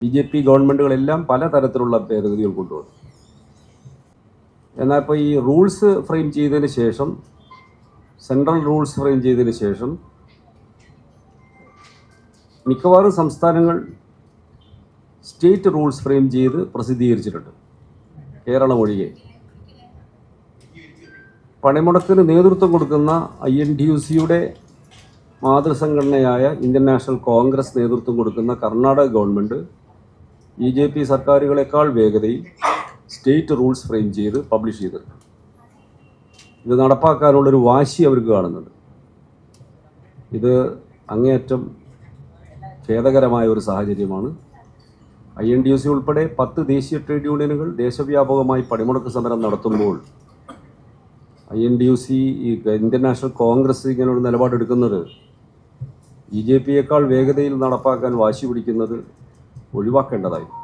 BJP ഗവൺമെൻറ്റുകളെല്ലാം പലതരത്തിലുള്ള ഭേദഗതികൾ കൊണ്ടുവന്നു. എന്നാൽ ഇപ്പോൾ ഈ റൂൾസ് ഫ്രെയിം ചെയ്തതിന് ശേഷം, സെൻട്രൽ റൂൾസ് ഫ്രെയിം ചെയ്തതിന് ശേഷം മിക്കവാറും സംസ്ഥാനങ്ങൾ സ്റ്റേറ്റ് റൂൾസ് ഫ്രെയിം ചെയ്ത് പ്രസിദ്ധീകരിച്ചിട്ടുണ്ട്, കേരളം ഒഴികെ. പണിമുടക്കിന് നേതൃത്വം കൊടുക്കുന്ന INTUC-യുടെ മാതൃസംഘടനയായ ഇന്ത്യൻ നാഷണൽ കോൺഗ്രസ് നേതൃത്വം കൊടുക്കുന്ന കർണാടക ഗവൺമെൻറ് BJP സർക്കാരുകളെക്കാൾ വേഗതയിൽ സ്റ്റേറ്റ് റൂൾസ് ഫ്രെയിം ചെയ്ത് പബ്ലിഷ് ചെയ്തിട്ടുണ്ട്. ഇത് നടപ്പാക്കാനുള്ളൊരു വാശി അവർക്ക് കാണുന്നുണ്ട്. ഇത് അങ്ങേയറ്റം ഖേദകരമായ ഒരു സാഹചര്യമാണ്. INTUC ഉൾപ്പെടെ 10 ദേശീയ ട്രേഡ് യൂണിയനുകൾ ദേശവ്യാപകമായി പണിമുടക്ക് സമരം നടത്തുമ്പോൾ INTUC, ഇന്ത്യൻ നാഷണൽ കോൺഗ്രസ് ഇങ്ങനെയൊരു നിലപാടെടുക്കുന്നത് BJP-യേക്കാൾ വേഗതയിൽ നടപ്പാക്കാൻ വാശി പിടിക്കുന്നത് ഒഴിവാക്കേണ്ടതായിരുന്നു.